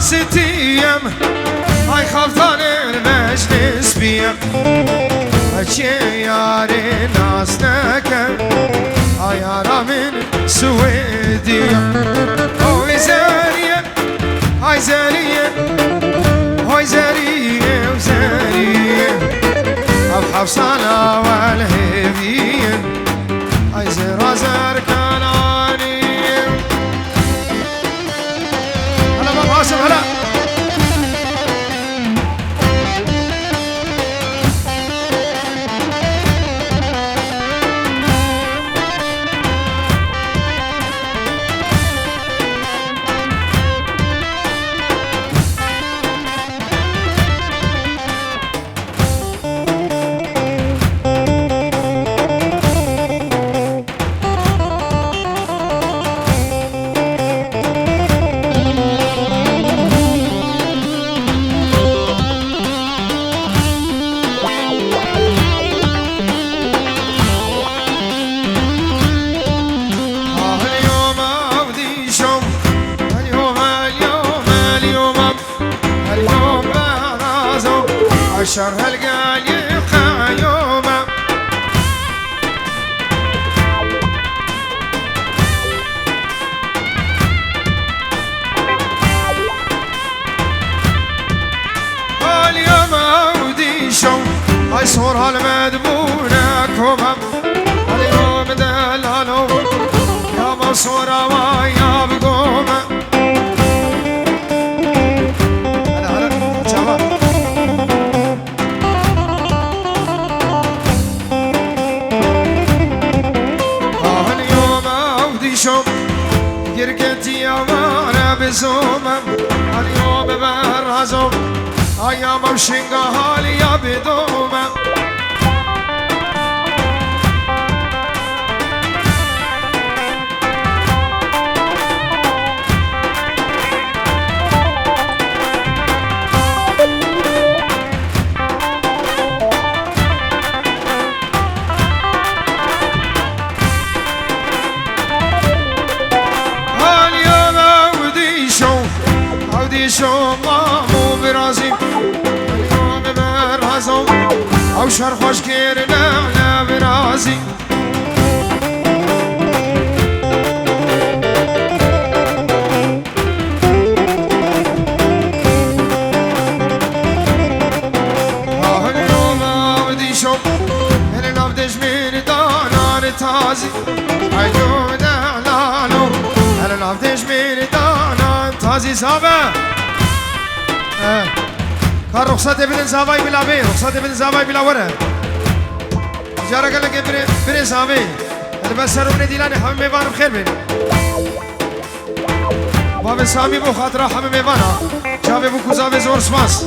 ستیم ای خفتان مجلس بیم اچه یار ناز نکن ای آرامین سویدیم ای زریه ای زریه ای زریه و زریه اب حفصانا والهیبیه ای زرا زرکانانیه هلا بابا عاصم هلا عشر هالقايق يومه اليوم اودي شو ايصور هالمدبونة كومم اليوم دلالو يا مصورة ويا بقومه يركتي وانا بزومم اليوم برازم ايام وشنقها لي بدومم شو مامو برازي اليوم برازو او شر خوش كيرنا لا برازي اليوم اودي شو انا نبدش من دانان تازي اليوم دلالو انا نبدش من دانان تازي سابه كان رخصت ابن زاوي بلا بي رخصت ابن زاوي بلا ورا جارك لك بن زاوي البسر ابن ديلاني حمم ميوان بخير بين باب سامي بو خاطر حمم ميوانا جاوي بو كوزاوي زور سماس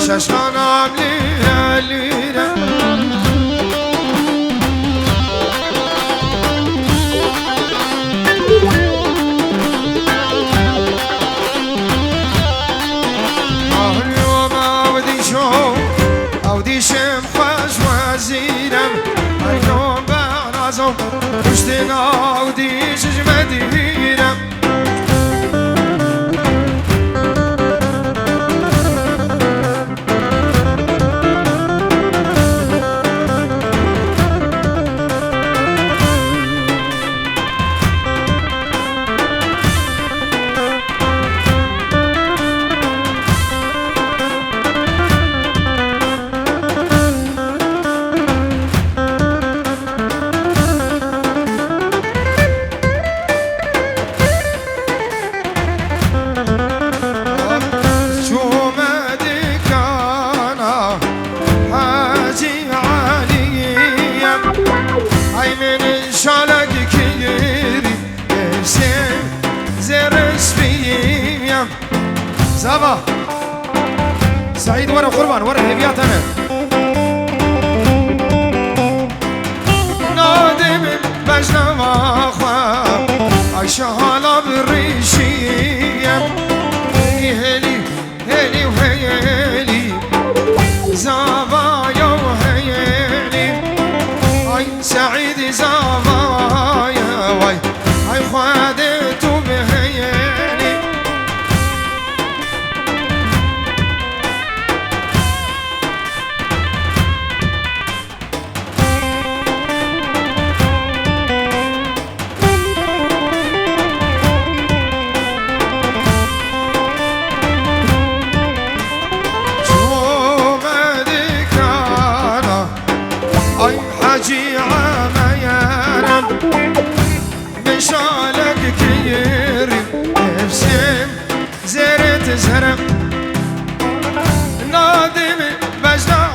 شاشان عاملي الليلة اليوم اودي شو اودي شم خوش وزيرم اليوم برازم پشتنا اودي شجمديرم زابا سعيد ورا قربان ورا هبيات انا نادم بجنم اخوا عايشة هلا بالريشية هيلي هيلي وهيلي زابايا وهيلي هاي سعيد زابايا واي هاي خادته بهيلي حاجي عميانا مشالك كيري افسم زرت زرم نادم بجنا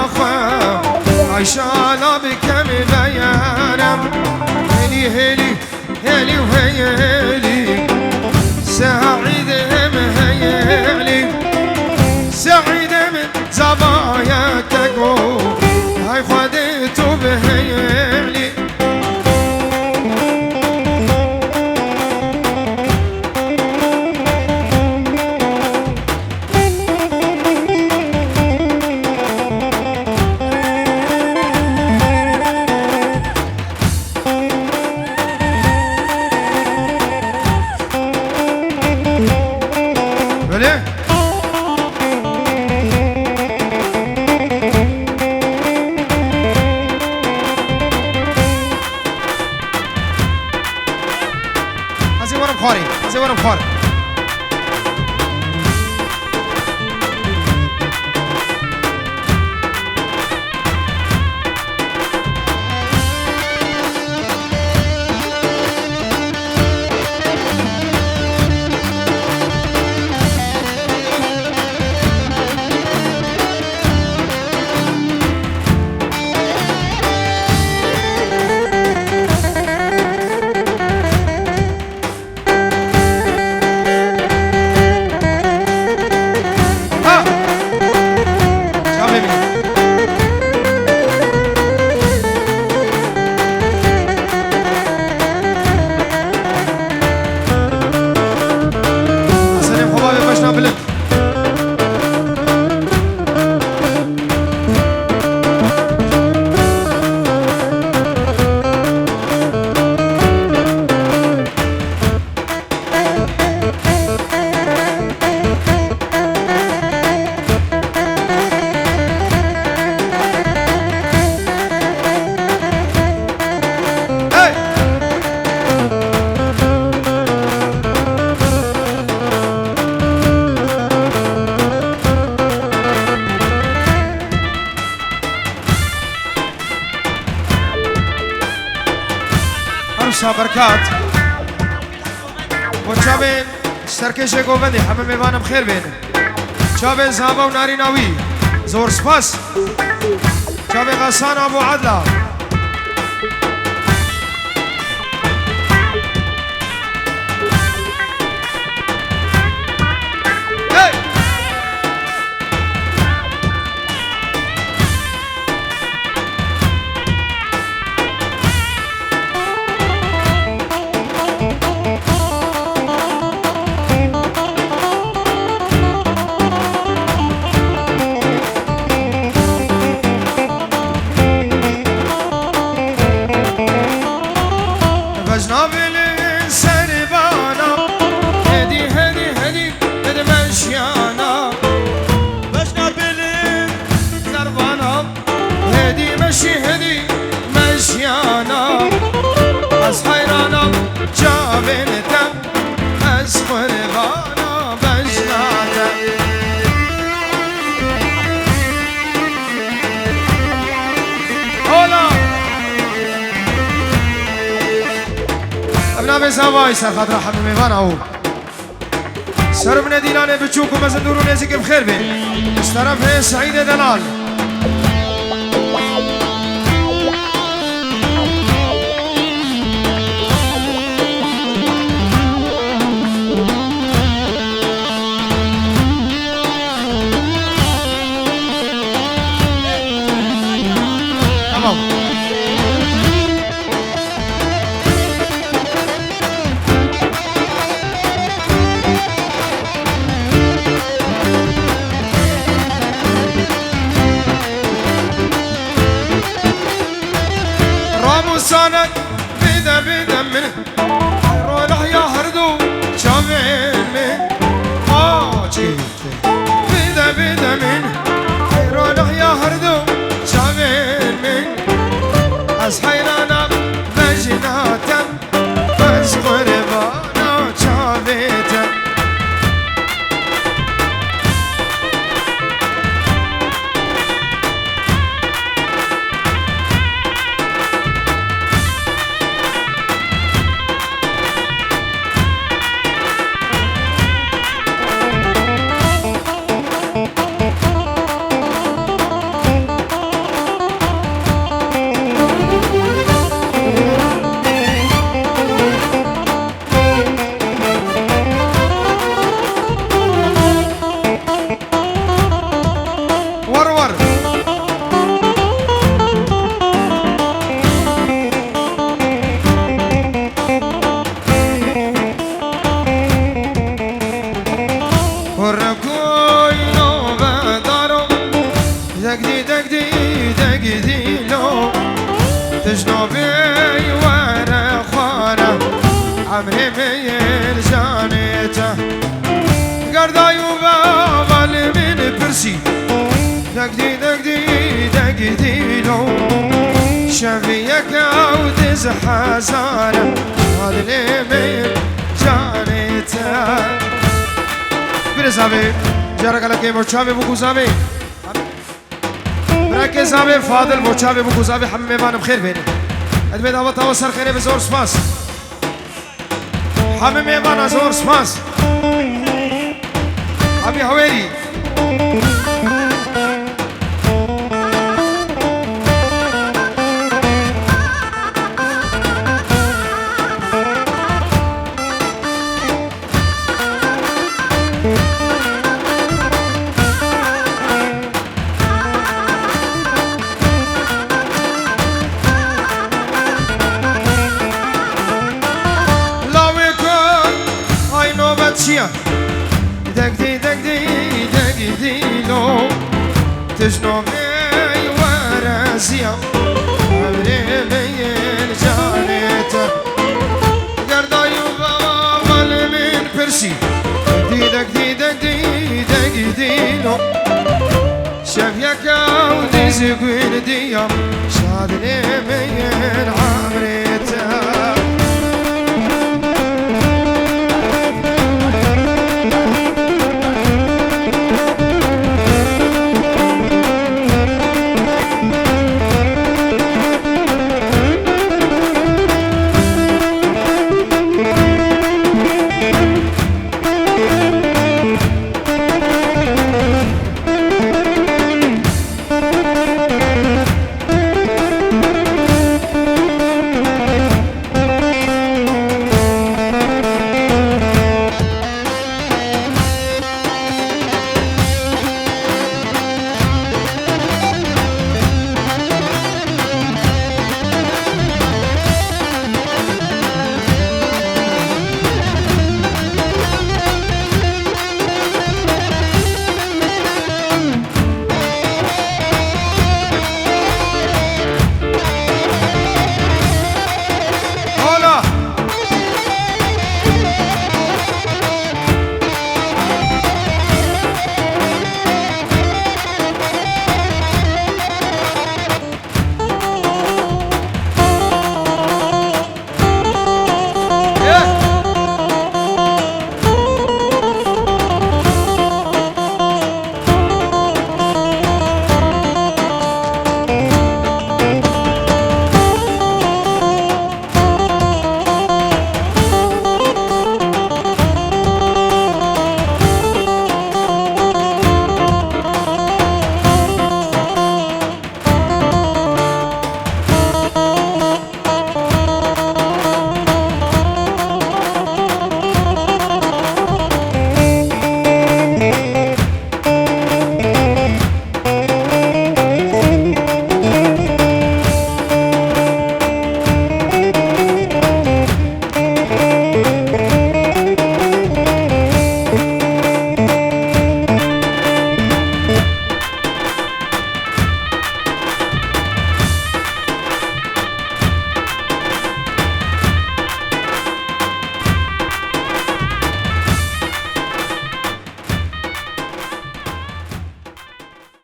اخوا عيشانا بكم بيانم هلي هلي هلي وهيلي سعيد هم هيلي سعيد من زبايا تقو هاي خديتو بهيلي بلي زي ورا بخاري بركات وشابين سرکش گوبندی همه میوانم خیر بین شابين زهابا وناري ناوي زور سپاس شابين غسان ابو عدلا زواي سخط راح من ميفان او سر من ديلانه بتشوكو مزندورو نزيك بخير بي استرف سعيد دلال صانك بدا بدا من روح يا هردو شافين من بدا بدا من روح يا هردو شافين من أصحينا بجناتا بس غربانا شافيتا تجنبي وانا خانه عمري مين جانيته قردا يوبا من برسي دقدي دقدي دقدي لو شافيك ودز حزانه هذا اللي مين جانيته برسابي جارك على كيف وشافي بوكوزابي مركز زابي فاضل موشابي بوكو زابي حمي بان بخير بيني ادبي دعوة توسر خيري بزور سباس حمي بان زور سباس حمي هويري دقدي دقدي دقدي لو تجنبي وراسيا عمري ليل جانيته قردا يوبا من برسي دقدي دقدي دقدي دقدي لو شافيك ودي زقوين ديام شادني من عمريته